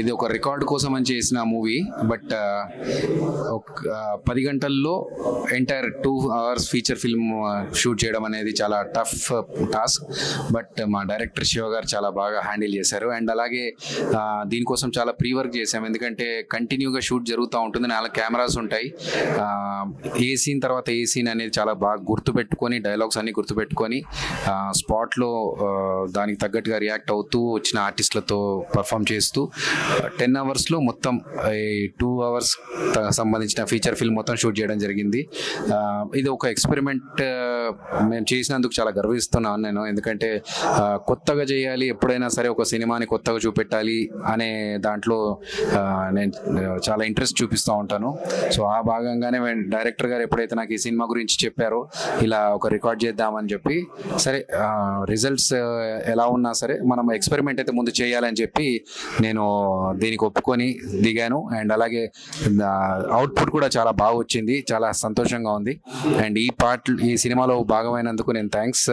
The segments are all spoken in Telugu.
ఇది ఒక రికార్డ్ కోసం అని చేసిన మూవీ. బట్ 10 గంటల్లో entire 2 hours feature film shoot చేయడం అనేది చాలా టఫ్ టాస్క్. బట్ మా డైరెక్టర్ శివ గారు చాలా బాగా హ్యాండిల్ చేశారు. అండ్ అలాగే దీనికోసం చాలా ప్రీ వర్క్ చేసాం. ఎందుకంటే కంటిన్యూగా షూట్ జరుగుతూ ఉంటుంది, 4 కెమెరాస్ ఉంటాయి. ఏ సీన్ తర్వాత ఏ సీన్ అనేది చాలా బాగా గుర్తుపెట్టుకొని, డైలాగ్స్ అన్ని గుర్తుపెట్టుకొని స్పాట్లో దానికి తగ్గట్టుగా రియాక్ట్ అవుతూ వచ్చిన ఆర్టిస్టులతో పర్ఫామ్ చేస్తూ 10 hours మొత్తం 2 hours సంబంధించిన ఫీచర్ ఫిల్మ్ మొత్తం షూట్ చేయడం జరిగింది. ఇది ఒక ఎక్స్పెరిమెంట్ మేము చేసినందుకు చాలా గర్విస్తున్నాను నేను. ఎందుకంటే కొత్తగా చేయాలి, ఎప్పుడైనా సరే ఒక సినిమాని కొత్తగా చూపెట్టాలి అనే దాంట్లో నేను చాలా ఇంట్రెస్ట్ చూపిస్తూ ఉంటాను. సో ఆ భాగంగానే డైరెక్టర్ గారు ఎప్పుడైతే నాకు ఈ సినిమా గురించి చెప్పారో, ఇలా ఒక రికార్డ్ చేద్దామని చెప్పి, సరే రిజల్ట్స్ ఎలా ఉన్నా సరే మనం ఎక్స్పెరిమెంట్ అయితే ముందు చేయాలని చెప్పి నేను దీనికి ఒప్పుకొని దిగాను. అండ్ అలాగే అవుట్పుట్ కూడా చాలా బాగా వచ్చింది, చాలా సంతోషంగా ఉంది. అండ్ ఈ సినిమాలో భాగమైనందుకు నేను థ్యాంక్స్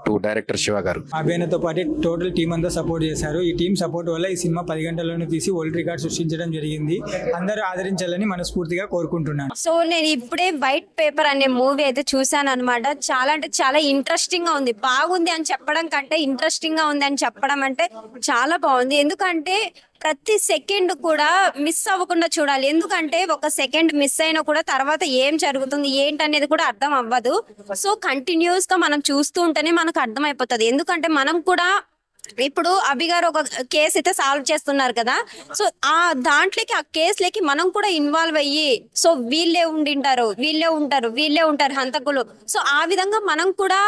టు డైరెక్టర్ శివ గారు. అభినయతో పాటు టోటల్ టీం అంతా సపోర్ట్ చేశారు. ఈ టీం సపోర్ట్ వల్ల ఈ సినిమా 10 గంటల్లోనే తీసి వరల్డ్ రికార్డ్ సృష్టించడం జరిగింది. అందరూ ఆదరించాలని మనస్ఫూర్తిగా కోరుకుంటున్నాను. సో నేను ఇప్పుడే వైట్ పేపర్ అనే మూవీ అయితే చూసాను అనమాట. చాలా అంటే చాలా ఇంట్రెస్టింగ్ గా ఉంది. బాగుంది అని చెప్పడం కంటే ఇంట్రెస్టింగ్ గా ఉంది అని చెప్పడం అంటే చాలా బాగుంది. ఎందుకంటే ప్రతి సెకండ్ కూడా మిస్ అవ్వకుండా చూడాలి. ఎందుకంటే ఒక సెకండ్ మిస్ అయినా కూడా తర్వాత ఏం జరుగుతుంది ఏంటనేది కూడా అర్థం అవ్వదు. సో కంటిన్యూస్ గా మనం చూస్తూ ఉంటేనే మనకు అర్థం అయిపోతుంది. ఎందుకంటే మనం కూడా ఇప్పుడు అభి గారు ఒక కేసు అయితే సాల్వ్ చేస్తున్నారు కదా, సో ఆ దాంట్లోకి ఆ కేసులకి మనం కూడా ఇన్వాల్వ్ అయ్యి, సో వీళ్ళే ఉంటారు హంతకులు. సో ఆ విధంగా మనం కూడా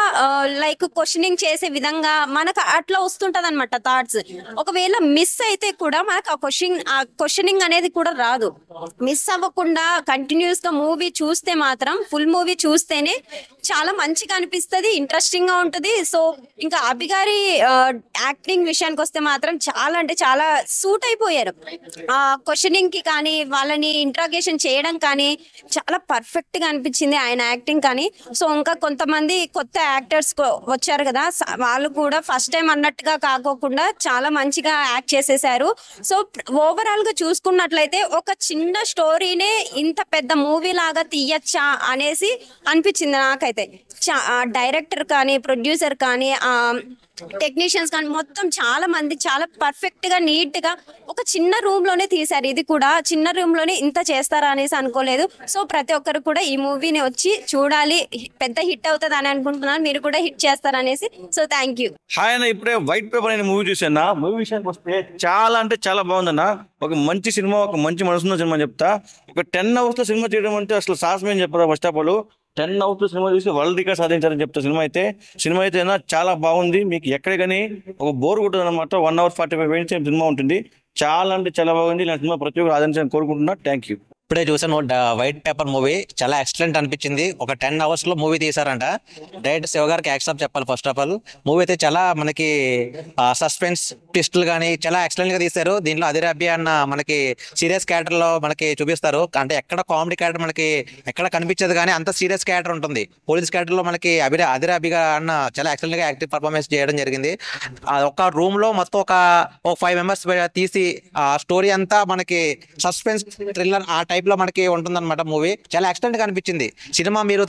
లైక్ క్వశ్చనింగ్ చేసే విధంగా మనకు అట్లా వస్తుంటది అనమాట థాట్స్. ఒకవేళ మిస్ అయితే కూడా మనకు ఆ క్వశ్చనింగ్ అనేది కూడా రాదు. మిస్ అవ్వకుండా కంటిన్యూస్ గా మూవీ చూస్తే మాత్రం, ఫుల్ మూవీ చూస్తేనే చాలా మంచిగా అనిపిస్తుంది, ఇంట్రెస్టింగ్ గా ఉంటుంది. సో ఇంకా అభి గారి యాక్టింగ్ విషయానికి వస్తే మాత్రం చాలా అంటే చాలా సూట్ అయిపోయారు. క్వశ్చనింగ్ కి కానీ, వాళ్ళని ఇంట్రాగేషన్ చేయడం కానీ చాలా పర్ఫెక్ట్ గా అనిపించింది ఆయన యాక్టింగ్ కానీ. సో ఇంకా కొంతమంది కొత్త యాక్టర్స్ వచ్చారు కదా, వాళ్ళు కూడా ఫస్ట్ టైం అన్నట్టుగా కాకోకుండా చాలా మంచిగా యాక్ట్ చేసేసారు. సో ఓవరాల్ గా చూసుకున్నట్లయితే ఒక చిన్న స్టోరీనే ఇంత పెద్ద మూవీ లాగా తీయచ్చా అనేసి అనిపించింది నాకైతే. డైరెక్టర్ కానీ, ప్రొడ్యూసర్ కానీ, టెక్నీషియన్స్ కానీ మొత్తం చాలా మంది చాలా పర్ఫెక్ట్ గా నీట్ గా ఒక చిన్న రూమ్ లోనే తీశారు. ఇది కూడా చిన్న రూమ్ లోనే ఇంత చేస్తారా అనేసి అనుకోలేదు. సో ప్రతి ఒక్కరు కూడా ఈ మూవీని వచ్చి చూడాలి, పెద్ద హిట్ అవుతుంది అని అనుకుంటున్నాను. మీరు కూడా హిట్ చేస్తారనేసి. So thank you. హాయ్ అన్న, ఇప్పుడే వైట్ పేపర్ అనే మూవీ చూసాను. మూవీ విషయానికి వస్తే చాలా అంటే చాలా బాగుందన్న. ఒక మంచి సినిమా, ఒక మంచి మనసున్న సినిమా చెప్తా. ఒక 10 hours లో సినిమా చేయడం అంటే అసలు సాహసం ఏం చెప్పరా. First of all 10 hours cinema చూసి వరల్డ్ రికార్డ్ సాధించారని చెప్తా. సినిమా అయితే చాలా బాగుంది. మీకు ఎక్కడ కానీ ఒక బోర్ కొట్టదు అనమాట. 1 hour 45 minutes సినిమా ఉంటుంది. చాలా అంటే చాలా బాగుంది. నా సినిమా ప్రతి ఒక్కరు ఆదరించాలని కోరుకుంటున్నా. Thank you. ఇప్పుడే చూసాను వైట్ పేపర్ మూవీ, చాలా ఎక్సలెంట్ అనిపించింది. ఒక 10 hours లో మూవీ తీసారంట. డైరెక్టర్ శివ గారికి యాక్సెప్ట్ చెప్పాలి. ఫస్ట్ ఆఫ్ ఆల్ మూవీ అయితే చాలా మనకి సస్పెన్స్ ట్విస్టులు కానీ చాలా ఎక్సలెంట్ గా తీశారు. దీంట్లో అదిరాబి అన్న మనకి సీరియస్ క్యారెక్టర్ లో మనకి చూపిస్తారు. అంటే ఎక్కడ కామెడీ క్యారెక్టర్ మనకి ఎక్కడ కనిపించదు, కానీ అంత సీరియస్ క్యారెక్టర్ ఉంటుంది. పోలీస్ క్యారెక్టర్ లో మనకి అదిరాబిగా అన్న చాలా ఎక్సలెంట్ గా యాక్టివ్ పర్ఫార్మెన్స్ చేయడం జరిగింది. ఒక రూమ్ లో మొత్తం ఒక 5 members తీసి ఆ స్టోరీ అంతా మనకి సస్పెన్స్ థ్రిల్లర్ ఆ టైప్ లో మనకి ఉంటుందన్నమాట. మూవీ చాలా ఎక్సలెంట్ గా అనిపించింది. సినిమా మీరు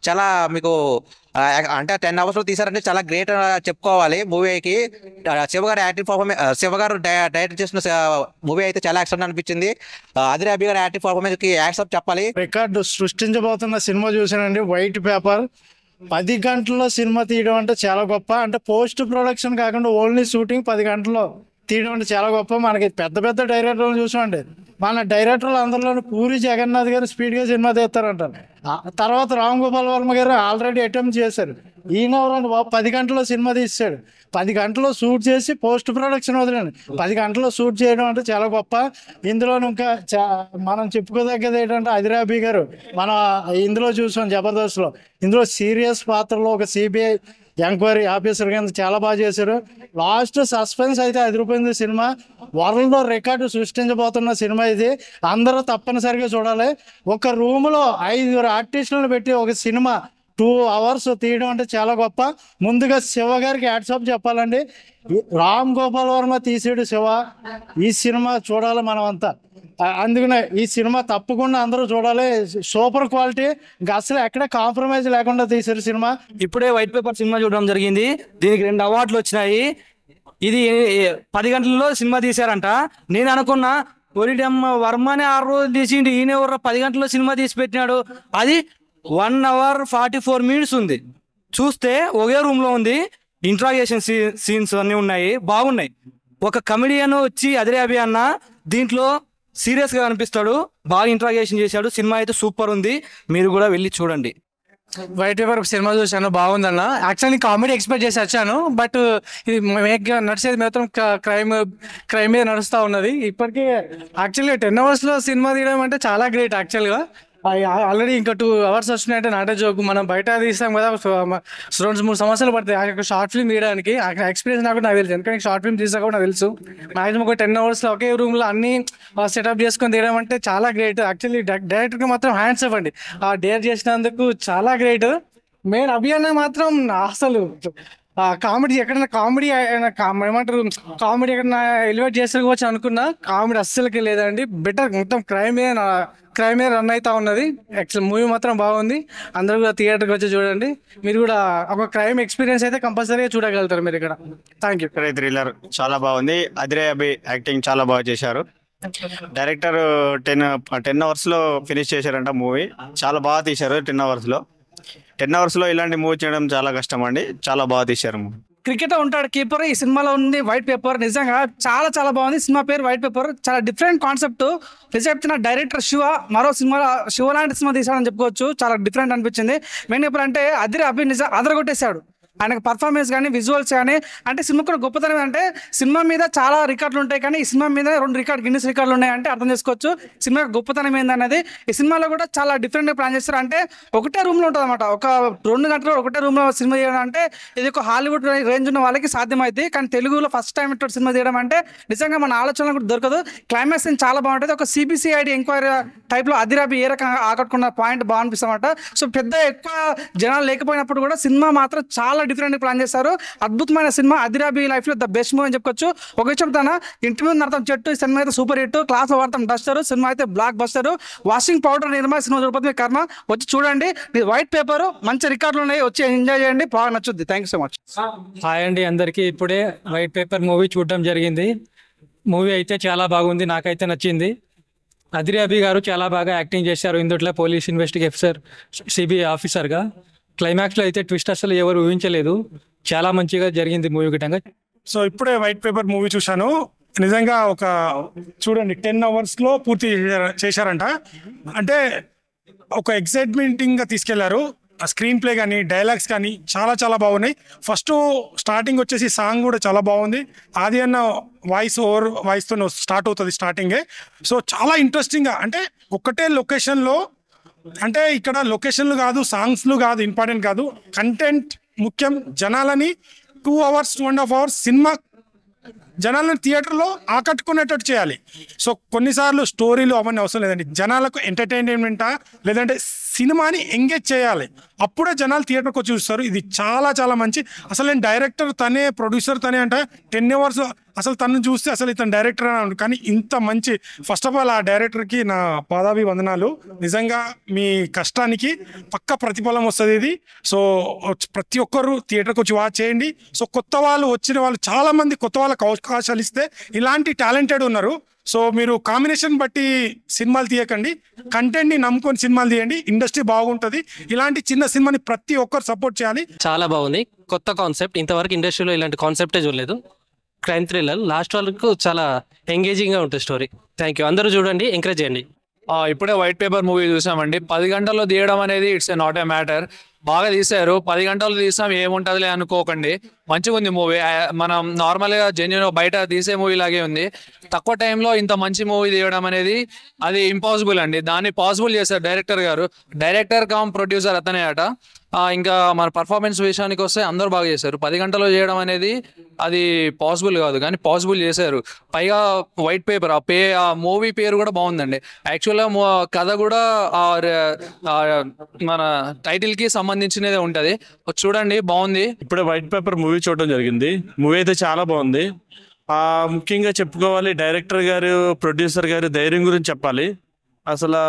చాలా మీకు అంటే 10 hours లో తీసారంటే చాలా గ్రేట్ చెప్పుకోవాలి. మూవీకి శివ గారు యాక్టివ్ పర్ఫార్మెన్స్, శివ గారు డైరెక్ట్ చేసిన మూవీ అయితే చాలా ఎక్సలెంట్ అనిపించింది. అదిరాబి గారు యాక్టివ్ పర్ఫార్మెన్స్ కి యాక్సెప్ట్ చెప్పాలి. రికార్డు సృష్టించబోతున్న సినిమా చూసానండి, వైట్ పేపర్. 10 గంటల్లో సినిమా తీయడం అంటే చాలా గొప్ప. అంటే పోస్ట్ ప్రొడక్షన్ కాకుండా ఓన్లీ షూటింగ్ 10 గంటల్లో తీయడం అంటే చాలా గొప్ప. మనకి పెద్ద పెద్ద డైరెక్టర్లు చూసామండి, మన డైరెక్టర్లు అందరిలోని పూరి జగన్నాథ్ గారు స్పీడ్గా సినిమా తీస్తారంటారు. తర్వాత రామ్ గోపాల్ వర్మ గారు ఆల్రెడీ అటెంప్ట్ చేశారు. ఈయన 10 గంటల్లో సినిమా తీసాడు. 10 గంటల్లో షూట్ చేసి పోస్ట్ ప్రొడక్షన్ వదిలేండి. 10 గంటల్లో షూట్ చేయడం అంటే చాలా గొప్ప. ఇందులో ఇంకా మనం చెప్పుకోదగ్గది ఏంటంటే అదిరాబి గారు మనం ఇందులో చూసాం జబర్దస్త్లో. ఇందులో సీరియస్ పాత్రలో ఒక సిబిఐ ఎంక్వైరీ ఆఫీసర్ కింద చాలా బాగా చేశారు. లాస్ట్ సస్పెన్స్ అయితే అదిరిపోయింది. సినిమా వరల్డ్ రికార్డు సృష్టించబోతున్న సినిమా ఇది. అందరూ తప్పనిసరిగా చూడాలి. ఒక రూమ్లో 5 ఆర్టిస్టులను పెట్టి ఒక సినిమా 2 hours తీయడం అంటే చాలా గొప్ప. ముందుగా శివ గారికి హ్యాట్సాప్ చెప్పాలండి. రామ్ గోపాల్ వర్మ తీసాడు శివ. ఈ సినిమా చూడాలి మనం అంతా. అందుకనే ఈ సినిమా తప్పకుండా అందరూ చూడాలి. సూపర్ క్వాలిటీ, ఇంకా అసలు ఎక్కడ కాంప్రమైజ్ లేకుండా తీసారు సినిమా. ఇప్పుడే వైట్ పేపర్ సినిమా చూడడం జరిగింది. దీనికి 2 అవార్డులు వచ్చినాయి. ఇది 10 గంటల్లో సినిమా తీశారంట. నేను అనుకున్నా ఒరిడమ్మ వర్మని 6 రోజులు తీసిండు, ఈయన ఎవరు 10 గంటల్లో సినిమా తీసి పెట్టినాడు. అది 1 hour 44 minutes ఉంది. చూస్తే ఒకే రూమ్ లో ఉంది. ఇంట్రాగేషన్ సీన్స్ అన్ని ఉన్నాయి, బాగున్నాయి. ఒక కమెడియన్ వచ్చి అదిరే అన్న దీంట్లో సీరియస్ గా అనిపిస్తాడు, బాగా ఇంట్రాగేషన్ చేశాడు. సినిమా అయితే సూపర్ ఉంది, మీరు కూడా వెళ్ళి చూడండి. వైట్ పేపర్ సినిమా చూశాను, బాగుందన్న. యాక్చువల్లీ కామెడీ ఎక్స్పెక్ట్ చేసి వచ్చాను, బట్ ఇది నడిచేది మాత్రం క్రైమ్ మీద నడుస్తూ ఉన్నది. ఇప్పటికీ యాక్చువల్లీ 10 hours లో సినిమా తీయడం అంటే చాలా గ్రేట్. యాక్చువల్గా ఆల్రెడీ ఇంకా 2 hours వచ్చినాయంటే నాటే జోకు. మనం బయట తీస్తాం కదా, 2-3 సంవత్సరాలు పడతాయి షార్ట్ ఫిల్మ్ తీయడానికి. ఎక్స్పీరియన్స్ నాకు తెలుసు, ఎందుకంటే షార్ట్ ఫిల్మ్ తీసా కూడా నాకు తెలుసు. మాక్సిమం ఒక 10 hours లో ఒకే రూమ్ లో అన్ని సెటప్ చేసుకొని తీయడం అంటే చాలా గ్రేట్. యాక్చువల్లీ డైరెక్టర్ గా మాత్రం హ్యాండ్స్ ఇవ్వండి, ఆ డేర్ చేసినందుకు చాలా గ్రేట్. మెయిన్ అభియాన్ మాత్రం అసలు కామెడీ ఎక్కడైనా కామెడీ ఏమంటారు, కామెడీ ఎక్కడైనా ఎలివేట్ చేసుకోవచ్చు అనుకున్నా, కామెడీ అస్సలకి లేదండి. బెటర్, మొత్తం క్రైమే రన్ అవుతా ఉన్నది. యాక్చువల్ మూవీ మాత్రం బాగుంది. అందరూ కూడా థియేటర్కి వచ్చి చూడండి. మీరు కూడా ఒక క్రైమ్ ఎక్స్పీరియన్స్ అయితే కంపల్సరీగా చూడగలుగుతారు మీరు ఇక్కడ. Thank you. థ్రిల్లర్ చాలా బాగుంది. అదిరే అభి యాక్టింగ్ చాలా బాగా చేశారు. డైరెక్టర్ 10 hours లో ఫినిష్ చేశారంట మూవీ. చాలా బాగా తీశారు. 10 hours లో ఇలాంటి మూవీ చేయడం చాలా కష్టం అండి. చాలా బాగా తీశారు మూవీ. క్రికెటర్ ఉంటాడు కీపర్, ఈ సినిమాలో ఉంది వైట్ పేపర్. నిజంగా చాలా చాలా బాగుంది. సినిమా పేరు వైట్ పేపర్, చాలా డిఫరెంట్ కాన్సెప్ట్. చెప్తున్న డైరెక్టర్ శివ మరో సినిమా, శివ లాంటి సినిమా తీసాడని చెప్పుకోవచ్చు. చాలా డిఫరెంట్ అనిపించింది. మెయిన్ ఎప్పుడంటే అదిరే అభి నిజం అదరగొట్టేశాడు. ఆయనకు పర్ఫార్మెన్స్ కానీ విజువల్స్ కానీ, అంటే సినిమా కూడా గొప్పతనం అంటే సినిమా మీద చాలా రికార్డులు ఉంటాయి, కానీ ఈ సినిమా మీద 2 గిన్నిస్ రికార్డులు ఉన్నాయంటే అర్థం చేసుకోవచ్చు సినిమా గొప్పతనం ఏందనేది. ఈ సినిమాలో కూడా చాలా డిఫరెంట్గా ప్లాన్ చేస్తారు. అంటే ఒకటే రూమ్లో ఉంటుంది అనమాట. ఒక 2 గంటలు ఒకటే రూమ్లో సినిమా చేయడం అంటే ఇది ఒక హాలీవుడ్ రేంజ్ ఉన్న వాళ్ళకి సాధ్యమైంది. కానీ తెలుగులో ఫస్ట్ టైం ఇటు సినిమా చేయడం అంటే నిజంగా మన ఆలోచనలు కూడా దొరకదు. క్లైమాక్స్ చాలా బాగుంటుంది. ఒక సిబిసిఐడి ఎంక్వైరీ టైప్లో అదిరాబి ఏ రకంగా ఆకట్టుకున్న పాయింట్ బాగా అనిపిస్తామట. సో ఎక్కువ జనాలు లేకపోయినప్పుడు కూడా సినిమా మాత్రం చాలా డిఫరెంట్ ప్లాన్ చేశారు. అద్భుతమైన సినిమా. అదిరాబి లైఫ్ లో ద బెస్ట్ మూవీ అని చెప్పుకోవచ్చు. ఒక చెప్తానా, ఇంటి మీద నడతాం చెట్టు, సినిమా అయితే సూపర్ హిట్, క్లాస్ లో వాడతాం డస్టర్, సినిమా అయితే బ్లాక్ బస్టర్, వాషింగ్ పౌడర్ నిర్మా సినిమా చూడకపోతే కర్మ. వచ్చి చూడండి. వైట్ పేపర్ మంచి రికార్డులు ఉన్నాయి, వచ్చి ఎంజాయ్ చేయండి, బాగా నచ్చుద్ది. Thank you so much. Hi అండి అందరికీ. ఇప్పుడే వైట్ పేపర్ మూవీ చూడడం జరిగింది. మూవీ అయితే చాలా బాగుంది, నాకైతే నచ్చింది. అదిరే అభి గారు చాలా బాగా యాక్టింగ్ చేశారు ఇందుట్లో పోలీస్ ఇన్వెస్టిగేటర్ సిబిఐ ఆఫీసర్గా. క్లైమాక్స్లో అయితే ట్విస్ట్ అసలు ఎవరు ఊహించలేదు. చాలా మంచిగా జరిగింది మూవీ గిట్టంగా. సో ఇప్పుడే వైట్ పేపర్ మూవీ చూశాను. నిజంగా ఒక చూడండి 10 hours లో పూర్తి చేశారంట. అంటే ఒక ఎక్సైట్మెంటింగ్గా తీసుకెళ్లారు. ఆ స్క్రీన్ ప్లే కానీ డైలాగ్స్ కానీ చాలా చాలా బాగున్నాయి. ఫస్ట్ స్టార్టింగ్ వచ్చేసి సాంగ్ కూడా చాలా బాగుంది. ఆది అన్న వాయిస్తో స్టార్ట్ అవుతుంది స్టార్టింగే. సో చాలా ఇంట్రెస్టింగ్గా, అంటే ఒక్కటే లొకేషన్లో, అంటే ఇక్కడ లొకేషన్లు కాదు, సాంగ్స్లు కాదు ఇంపార్టెంట్ కాదు, కంటెంట్ ముఖ్యం. జనాలని 2 hours 2.5 hours సినిమా జనాలను థియేటర్లో ఆకట్టుకునేటట్టు చేయాలి. సో కొన్నిసార్లు స్టోరీలు అవన్నీ అవసరం లేదండి, జనాలకు ఎంటర్టైన్మెంటా లేదంటే సినిమాని ఎంగేజ్ చేయాలి, అప్పుడే జనాలు థియేటర్కి వచ్చి చూస్తారు. ఇది చాలా చాలా మంచి. అసలు నేను డైరెక్టర్ తనే, ప్రొడ్యూసర్ తనే అంటే 10 hours అసలు తను చూస్తే అసలు ఇతను డైరెక్టర్ అని. కానీ ఇంత మంచి, ఫస్ట్ ఆఫ్ ఆల్ ఆ డైరెక్టర్కి నా పాదాభి వందనాలు. నిజంగా మీ కష్టానికి పక్క ప్రతిఫలం వస్తుంది ఇది. సో ప్రతి ఒక్కరు థియేటర్కి వచ్చి వాచ్ చేయండి. సో కొత్త వాళ్ళు వచ్చిన వాళ్ళు చాలా మంది కొత్త వాళ్ళకి అవకాశాలు ఇస్తే ఇలాంటి టాలెంటెడ్ ఉన్నారు. సో మీరు కాంబినేషన్ బట్టి సినిమాలు తీయకండి, కంటెంట్ని నమ్ముకొని సినిమాలు తీయండి, ఇండస్ట్రీ బాగుంటుంది. ఇలాంటి చిన్న సినిమాని ప్రతి ఒక్కరు సపోర్ట్ చేయాలి. చాలా బాగుంది, కొత్త కాన్సెప్ట్. ఇంతవరకు ఇండస్ట్రీలో ఇలాంటి కాన్సెప్టే చూడలేదు. క్రైమ్ థ్రిల్లర్ లాస్ట్ వరకు చాలా ఎంగేజింగ్గా ఉంటుంది స్టోరీ. Thank you. అందరూ చూడండి, ఎంకరేజ్ చేయండి. ఇప్పుడే వైట్ పేపర్ మూవీ చూసామండి. 10 గంటల్లో తీయడం అనేది ఇట్స్ నాట్ ఏ మ్యాటర్. బాగా తీశారు. 10 గంటలు తీసాం ఏముంటుందిలే అనుకోకండి, మంచిగా ఉంది మూవీ. మనం నార్మల్గా జెన్యూన్ బయట తీసే మూవీ లాగే ఉంది. తక్కువ టైంలో ఇంత మంచి మూవీ తీయడం అనేది అది ఇంపాసిబుల్ అండి. దాన్ని పాసిబుల్ చేశారు డైరెక్టర్ గారు. డైరెక్టర్ కమ్ ప్రొడ్యూసర్ అతనే అట. ఇంకా మన పర్ఫార్మెన్స్ విషయానికి వస్తే అందరూ బాగా చేశారు. 10 గంటల్లో చేయడం అనేది అది పాసిబుల్ కాదు, కానీ పాసిబుల్ చేశారు. పైగా వైట్ పేపర్ ఆ మూవీ పేరు కూడా బాగుందండి. యాక్చువల్గా కథ కూడా మన టైటిల్కి సంబంధించి సంబంధించినదే ఉంటది. చూడండి, బాగుంది. ఇప్పుడే వైట్ పేపర్ మూవీ చూడడం జరిగింది. మూవీ అయితే చాలా బాగుంది. ముఖ్యంగా చెప్పుకోవాలి, డైరెక్టర్ గారు, ప్రొడ్యూసర్ గారు ధైర్యం గురించి చెప్పాలి. అసలు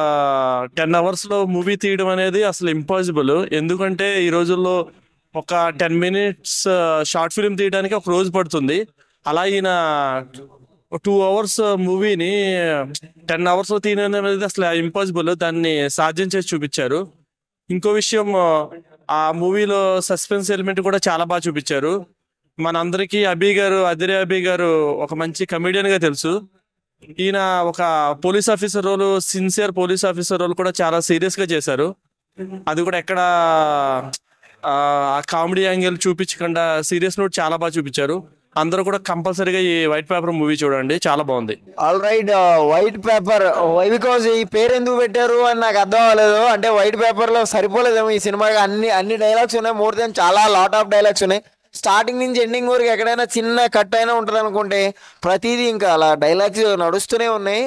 10 hours మూవీ తీయడం అనేది అసలు ఇంపాసిబుల్. ఎందుకంటే ఈ రోజుల్లో ఒక 10 minutes షార్ట్ ఫిల్మ్ తీయడానికి ఒక రోజు పడుతుంది. అలా ఈయన 2 hours మూవీని 10 hours తీయడం అనేది అసలు ఇంపాసిబుల్. దాన్ని సాధ్యం చేసి చూపించారు. ఇంకో విషయం, ఆ మూవీలో సస్పెన్స్ ఎలిమెంట్ కూడా చాలా బాగా చూపించారు. మనందరికీ అదిరే అభి గారు ఒక మంచి కమెడియన్ గా తెలుసు. ఈయన ఒక police officer role, sincere police officer role కూడా చాలా సీరియస్ గా చేశారు. అది కూడా ఎక్కడ ఆ కామెడీ యాంగిల్ చూపించకుండా సీరియస్ నోట్ చాలా బాగా చూపించారు. అందరూ కూడా కంపల్సరీగా ఈ వైట్ పేపర్ మూవీ చూడండి, చాలా బాగుంది. All right, white paper why because ఈ పేరు ఎందుకు పెట్టారు అని నాకు అర్థం అవ్వలేదు. అంటే వైట్ పేపర్ లో సరిపోలేదేమో ఈ సినిమాకి. అన్ని డైలాగ్స్ ఉన్నాయి, మోర్ దెన్ చాలా లాట్ ఆఫ్ డైలాగ్స్ ఉన్నాయి. స్టార్టింగ్ నుంచి ఎండింగ్ వరకు ఎక్కడైనా చిన్న కట్ అయినా ఉంటుంది అనుకుంటే ప్రతిదీ ఇంకా అలా డైలాగ్స్ నడుస్తూనే ఉన్నాయి.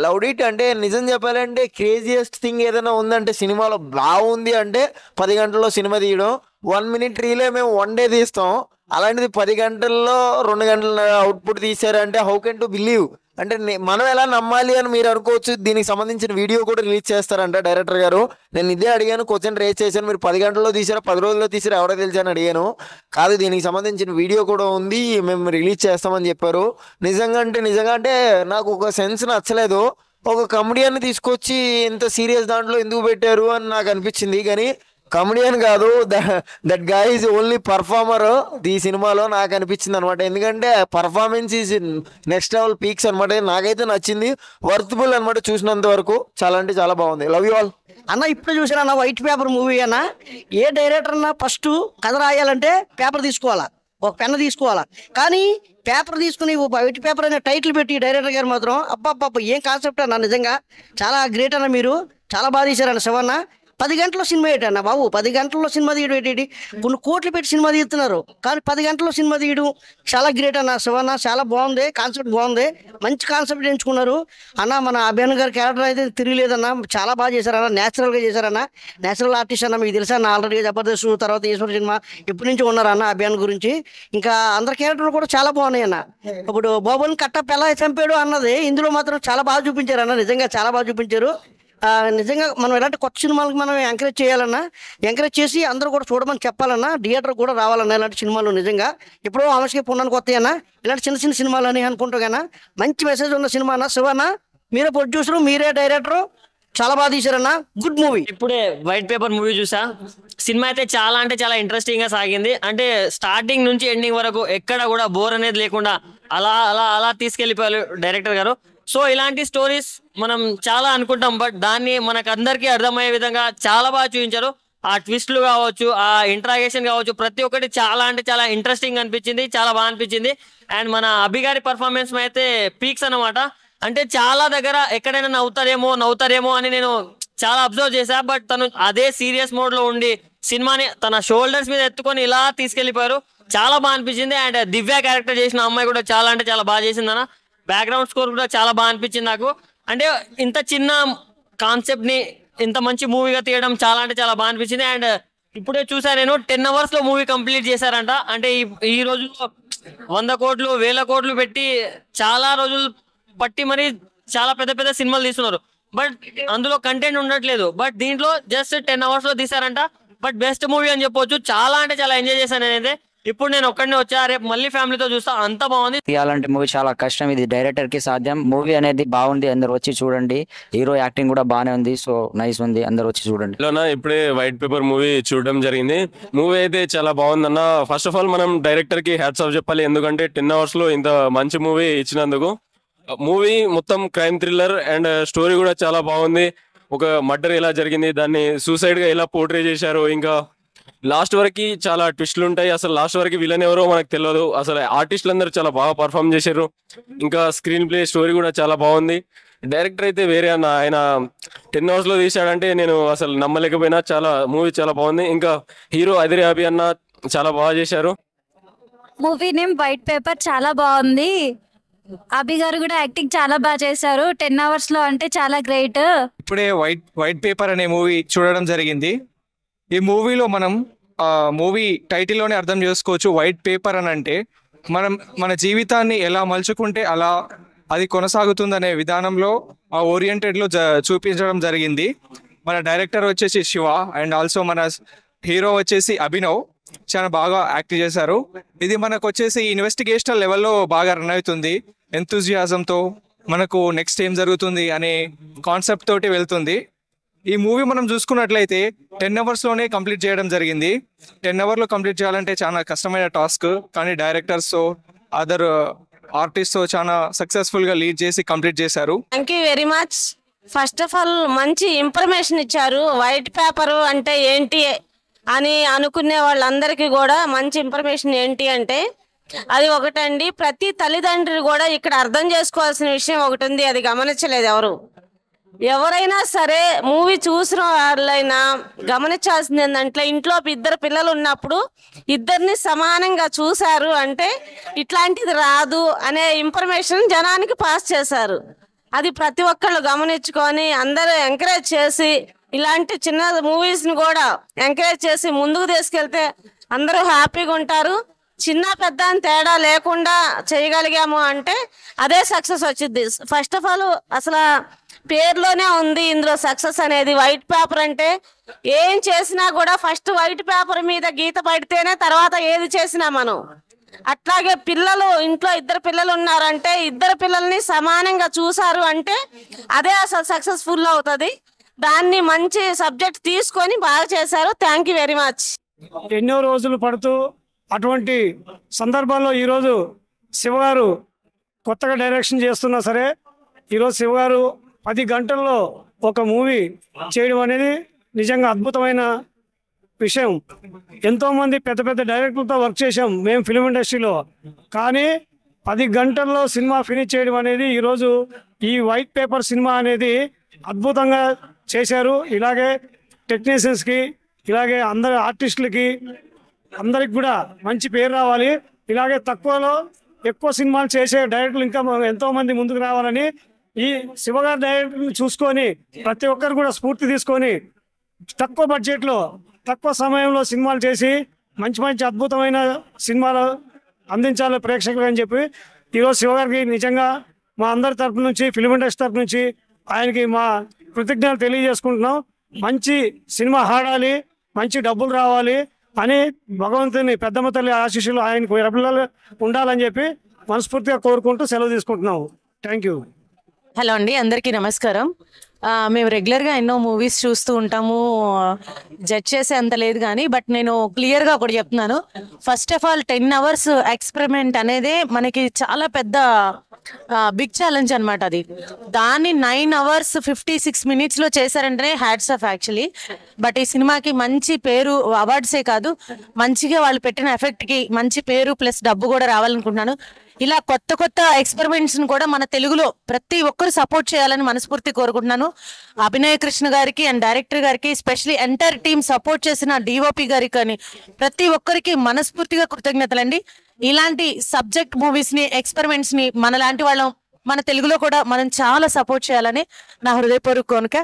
Loved it. అంటే నిజం చెప్పాలంటే క్రేజియస్ట్ థింగ్ ఏదైనా ఉందంటే సినిమాలో బాగుంది అంటే 10 గంటల్లో సినిమా తీయడం. 1 minute రీలే మేము 1 day తీస్తాం, అలాంటిది 10 గంటల్లో 2 గంటల అవుట్పుట్ తీసారంటే హౌ కెన్ టు బిలీవ్. అంటే మనం ఎలా నమ్మాలి అని మీరు అనుకోవచ్చు. దీనికి సంబంధించిన వీడియో కూడా రిలీజ్ చేస్తారంట డైరెక్టర్ గారు. నేను ఇదే అడిగాను, క్వశ్చన్ రేస్ చేశాను, మీరు 10 గంటల్లో తీసారా 10 రోజుల్లో తీసారా ఎవరో తెలిసాను అడిగాను. కాదు, దీనికి సంబంధించిన వీడియో కూడా ఉంది, మేము రిలీజ్ చేస్తామని చెప్పారు. నిజంగా అంటే నాకు ఒక సెన్స్ నచ్చలేదు. ఒక కమెడియన్ తీసుకొచ్చి ఇంత సీరియస్ దాంట్లో ఎందుకు పెట్టారు అని నాకు అనిపించింది. కానీ కమెడియన్ కాదు, that guy is only performer ఈ సినిమాలో నాకు అనిపించింది అనమాట. ఎందుకంటే performance is next level peaks అనమాట. నాకైతే నచ్చింది, వర్త్బుల్ అనమాట. చూసినంత వరకు చాలా అంటే చాలా బాగుంది. లవ్ యూ ఆల్ అన్న. ఇప్పుడు చూసారన్న వైట్ పేపర్ మూవీ అన్న. ఏ డైరెక్టర్ అన్నా ఫస్ట్ కథ రాయాలంటే పేపర్ తీసుకోవాలా, ఒక పెన్ను తీసుకోవాలా. కానీ పేపర్ తీసుకుని వైట్ పేపర్ అనే టైటిల్ పెట్టి డైరెక్టర్ గారు మాత్రం అబ్బా ఏం కాన్సెప్ట్ అన్న. నిజంగా చాలా గ్రేట్ అన్న, మీరు చాలా బాగా తీశారన్న. శివన్న 10 గంటల్లో సినిమా ఏంటన్న బాబు, 10 గంటల్లో సినిమా తీయడం ఏంటి? కొన్ని కోట్లు పెట్టి సినిమా తీస్తున్నారు, కానీ 10 గంటల్లో సినిమా తీయడం చాలా గ్రేట్ అన్న. శివన్న చాలా బాగుంది, కాన్సెప్ట్ బాగుంది, మంచి కాన్సెప్ట్ ఎంచుకున్నారు అన్న. మన అభియాన్ గారి క్యారెక్టర్ అయితే తిరిగిలేదన్న, చాలా బాగా చేశారన్న, న్యాచురల్గా చేశారన్న. న్యాచురల్ ఆర్టిస్ట్ అన్న, మీకు తెలుసా అన్న. ఆల్రెడీ జబర్దస్త్ తర్వాత ఈశ్వర సినిమా ఎప్పటి నుంచి ఉన్నారన్న అభియాన్ గురించి. ఇంకా అందరి క్యారెక్టర్లు కూడా చాలా బాగున్నాయి అన్న. ఇప్పుడు బాబుని కట్టప్ప ఎలా చంపాడు అన్నది ఇందులో మాత్రం చాలా బాగా చూపించారు అన్న. నిజంగా చాలా బాగా చూపించారు. నిజంగా మనం ఇలాంటి కొత్త సినిమాలకు మనం ఎంకరేజ్ చేయాలన్నా, ఎంకరేజ్ చేసి అందరూ కూడా చూడమని చెప్పాలన్నా, థియేటర్ కూడా రావాలన్నా ఇలాంటి సినిమాలు. నిజంగా ఎప్పుడో ఆమెకి పున్నానికి వస్తాయన్నా ఇలాంటి చిన్న సినిమాలు అని అనుకుంటా కన్నా మంచి మెసేజ్ ఉన్న సినిమా అన్న. శివన్న మీరే ప్రొడ్యూసరు, మీరే డైరెక్టరు, చాలా బాగా తీశారన్న, గుడ్ మూవీ. ఇప్పుడే వైట్ పేపర్ మూవీ చూసా. సినిమా అయితే చాలా అంటే చాలా ఇంట్రెస్టింగ్ గా సాగింది. అంటే స్టార్టింగ్ నుంచి ఎండింగ్ వరకు ఎక్కడ కూడా బోర్ అనేది లేకుండా అలా అలా అలా తీసుకెళ్లిపోయారు డైరెక్టర్ గారు. సో ఇలాంటి స్టోరీస్ మనం చాలా అనుకుంటాం, బట్ దాన్ని మనకు అందరికీ అర్థమయ్యే విధంగా చాలా బాగా చూపించారు. ఆ ట్విస్ట్లు కావచ్చు, ఆ ఇంట్రాగేషన్ కావచ్చు, ప్రతి ఒక్కటి చాలా అంటే చాలా ఇంట్రెస్టింగ్ అనిపించింది, చాలా బాగా అనిపించింది. అండ్ మన అభి గారి పర్ఫార్మెన్స్ అయితే పీక్స్ అన్నమాట. అంటే చాలా దగ్గర ఎక్కడైనా నవ్వుతారేమో అని నేను చాలా అబ్జర్వ్ చేశా, బట్ తను అదే సీరియస్ మోడ్ లో ఉండి సినిమాని తన షోల్డర్స్ మీద ఎత్తుకొని ఇలా తీసుకెళ్లిపోయారు. చాలా బాగా అనిపించింది. అండ్ దివ్య క్యారెక్టర్ చేసిన అమ్మాయి కూడా చాలా అంటే చాలా బాగా చేసిందన్న. బ్యాక్గ్రౌండ్ స్కోర్ కూడా చాలా బాగా అనిపించింది నాకు. అంటే ఇంత చిన్న కాన్సెప్ట్ ని ఇంత మంచి మూవీగా తీయడం చాలా అంటే చాలా బాగా అనిపించింది. అండ్ ఇప్పుడే చూసా నేను 10 hours లో మూవీ కంప్లీట్ చేశారంట. అంటే ఈ రోజుల్లో 100 కోట్లు 1000 కోట్లు పెట్టి చాలా రోజులు పట్టి మరి చాలా పెద్ద పెద్ద సినిమాలు తీస్తున్నారు, బట్ అందులో కంటెంట్ ఉండట్లేదు. బట్ దీంట్లో జస్ట్ 10 hours లో తీసారంట. బట్ బెస్ట్ మూవీ అని చెప్పొచ్చు. చాలా అంటే చాలా ఎంజాయ్ చేశాను నేనైతే. ఇప్పుడు నేను ఒక్కడినే వచ్చా, రేపు మళ్ళీ ఫ్యామిలీతో చూస్తా, అంత బాగుంది. తీయాలంటే మూవీ చాలా కష్టం, ఇది డైరెక్టర్ కి సాధ్యం. మూవీ అనేది బాగుంది, అందరు వచ్చి చూడండి. హీరో యాక్టింగ్ కూడా బాగానే ఉంది, సో నైస్ ఉంది, అందరు వచ్చి చూడండి. ఇప్పుడే వైట్ పేపర్ మూవీ చూడడం జరిగింది. మూవీ అయితే చాలా బాగుందన్న. ఫస్ట్ ఆఫ్ ఆల్ మనం డైరెక్టర్ కి హ్యాట్స్ ఆఫ్ చెప్పాలి, ఎందుకంటే 10 hours లో ఇంత మంచి మూవీ ఇచ్చినందుకు. మూవీ మొత్తం క్రైమ్ థ్రిల్లర్ అండ్ స్టోరీ కూడా చాలా బాగుంది. ఒక మర్డర్ ఎలా జరిగింది, దాన్ని సూసైడ్ గా ఎలా పోర్ట్రే చేశారు, ఇంకా లాస్ట్ వరకు చాలా ట్విస్ట్లు ఉంటాయి. అసలు లాస్ట్ వరకు విలన్ ఎవరో మనకు తెలియదు. అసలు ఆర్టిస్టులు అందరూ చాలా బాగా పర్ఫామ్ చేశారు. ఇంకా స్క్రీన్ ప్లే స్టోరీ కూడా చాలా బాగుంది. డైరెక్టర్ అయితే వేరే అన్న, ఆయన 10 hours లో తీశాడంటే నేను అసలు నమ్మలేకపోయినా. చాలా మూవీ చాలా బాగుంది. ఇంకా హీరో అదిరే అభి అన్న చాలా బాగా చేశారు. మూవీ నేమ్ వైట్ పేపర్, చాలా బాగుంది. అభి గారు కూడా యాక్టింగ్ చాలా బాగా చేశారు. 10 hours లో అంటే చాలా గ్రేట్. ఇప్పుడే వైట్ పేపర్ అనే మూవీ చూడడం జరిగింది. ఈ మూవీలో మనం మూవీ టైటిల్లోనే అర్థం చేసుకోవచ్చు వైట్ పేపర్ అని అంటే మనం మన జీవితాన్ని ఎలా మలుచుకుంటే అలా అది కొనసాగుతుందనే విధానంలో ఆ ఓరియంటెడ్లో చూపించడం జరిగింది. మన డైరెక్టర్ వచ్చేసి శివ అండ్ ఆల్సో మన హీరో వచ్చేసి అభినవ్ చాలా బాగా యాక్ట్ చేశారు. ఇది మనకు వచ్చేసి ఇన్వెస్టిగేషనల్ లెవెల్లో బాగా రన్ అవుతుంది. ఎంతూజియాజంతో మనకు నెక్స్ట్ ఏం జరుగుతుంది అనే కాన్సెప్ట్ తోటి వెళ్తుంది. ఈ మూవీ మనం చూసుకున్నట్లయితే 10 అవర్స్లోనే కంప్లీట్ చేయడం జరిగింది. 10 అవర్లో కంప్లీట్ చేయాలంటే చాలా కష్టమైన టాస్క్, కానీ డైరెక్టర్స్ అదర్ ఆర్టిస్ట్ చాలా సక్సెస్ఫుల్గా లీడ్ చేసి కంప్లీట్ చేశారు. Thank you very much. First of all మంచి ఇన్ఫర్మేషన్ ఇచ్చారు. వైట్ పేపర్ అంటే ఏంటి అని అనుకునే వాళ్ళందరికీ కూడా మంచి ఇన్ఫర్మేషన్ ఏంటి అంటే అది ఒకటండి. ప్రతి తల్లిదండ్రులు కూడా ఇక్కడ అర్థం చేసుకోవాల్సిన విషయం ఒకటి ఉంది, అది గమనించలేదు ఎవరైనా సరే. మూవీ చూసిన వాళ్ళైనా గమనించాల్సింది ఏంటంటే ఇంట్లో 2 పిల్లలు ఉన్నప్పుడు ఇద్దరిని సమానంగా చూశారు అంటే ఇట్లాంటిది రాదు అనే ఇన్ఫర్మేషన్ జనానికి పాస్ చేశారు. అది ప్రతి ఒక్కళ్ళు గమనించుకొని అందరూ ఎంకరేజ్ చేసి ఇలాంటి చిన్న మూవీస్ని కూడా ఎంకరేజ్ చేసి ముందుకు తీసుకెళ్తే అందరూ హ్యాపీగా ఉంటారు. చిన్న పెద్ద అని తేడా లేకుండా చేయగలిగాము అంటే అదే సక్సెస్ వచ్చింది. ఫస్ట్ ఆఫ్ ఆల్ అసలు పేర్లోనే ఉంది ఇందులో సక్సెస్ అనేది. వైట్ పేపర్ అంటే ఏం చేసినా కూడా ఫస్ట్ వైట్ పేపర్ మీద గీత పడితేనే తర్వాత ఏది చేసినా మనం. అట్లాగే పిల్లలు ఇంట్లో 2 పిల్లలు ఉన్నారంటే 2 పిల్లల్ని సమానంగా చూసారు అంటే అదే అసలు సక్సెస్ఫుల్ అవుతుంది. దాన్ని మంచి సబ్జెక్ట్ తీసుకొని బాగా చేశారు. Thank you very much. ఎన్నో రోజులు పడుతూ అటువంటి సందర్భాల్లో ఈరోజు శివగారు కొత్తగా డైరెక్షన్ చేస్తున్నా సరే ఈరోజు శివగారు 10 గంటల్లో ఒక మూవీ చేయడం అనేది నిజంగా అద్భుతమైన విషయం. ఎంతోమంది పెద్ద పెద్ద డైరెక్టర్లతో వర్క్ చేసాం మేము ఫిలిం ఇండస్ట్రీలో, కానీ 10 గంటల్లో సినిమా ఫినిష్ చేయడం అనేది ఈరోజు ఈ వైట్ పేపర్ సినిమా అనేది అద్భుతంగా చేశారు. ఇలాగే టెక్నీషియన్స్కి ఇలాగే అందరి ఆర్టిస్టులకి అందరికి కూడా మంచి పేరు రావాలి. ఇలాగే తక్కువలో ఎక్కువ సినిమాలు చేసే డైరెక్టర్లు ఇంకా ఎంతోమంది ముందుకు రావాలని ఈ శివగారి డైరెక్టర్ని చూసుకొని ప్రతి ఒక్కరు కూడా స్ఫూర్తి తీసుకొని తక్కువ బడ్జెట్లో తక్కువ సమయంలో సినిమాలు చేసి మంచి మంచి అద్భుతమైన సినిమాలు అందించాలి ప్రేక్షకులు అని చెప్పి ఈరోజు శివగారికి నిజంగా మా అందరి తరపు నుంచి ఫిలిం ఇండస్ట్రీ తరపు నుంచి ఆయనకి మా కృతజ్ఞతలు తెలియజేసుకుంటున్నాం. మంచి సినిమా ఆడాలి, మంచి డబ్బులు రావాలి అని భగవంతుని పెద్దమ్మ తల్లి ఆశీస్సులు ఆయనకు పిల్లలు ఉండాలని చెప్పి మనస్ఫూర్తిగా కోరుకుంటూ సెలవు తీసుకుంటున్నాము. Thank you. హలో అండి, అందరికీ నమస్కారం. మేము రెగ్యులర్గా ఎన్నో మూవీస్ చూస్తూ ఉంటాము, జడ్జ్ చేసే అంత లేదు కానీ బట్ నేను క్లియర్గా ఒకటి చెప్తున్నాను. First of all 10 hours experiment అనేది మనకి చాలా పెద్ద బిగ్ ఛాలెంజ్ అనమాట. అది దాన్ని 9 అవర్స్ 56 మినిట్స్లో చేశారంటేనే హ్యాట్స్ ఆఫ్ యాక్చువల్లీ. బట్ ఈ సినిమాకి మంచి పేరు, అవార్డ్సే కాదు మంచిగా వాళ్ళు పెట్టిన ఎఫెక్ట్కి మంచి పేరు ప్లస్ డబ్బు కూడా రావాలనుకుంటున్నాను. ఇలా కొత్త కొత్త ఎక్స్పెరిమెంట్స్ కూడా మన తెలుగులో ప్రతి ఒక్కరు సపోర్ట్ చేయాలని మనస్ఫూర్తి కోరుకుంటున్నాను. అభినయ కృష్ణ గారికి అండ్ డైరెక్టర్ గారికి, స్పెషల్లీ ఎంటైర్ టీమ్ సపోర్ట్ చేసిన డిఓపి గారికి కానీ ప్రతి ఒక్కరికి మనస్ఫూర్తిగా కృతజ్ఞతలండి. ఇలాంటి సబ్జెక్ట్ మూవీస్ ని, ఎక్స్పెరిమెంట్స్ ని మనలాంటి వాళ్ళం మన తెలుగులో కూడా మనం చాలా సపోర్ట్ చేయాలని నా హృదయపూర్వక కోరిక.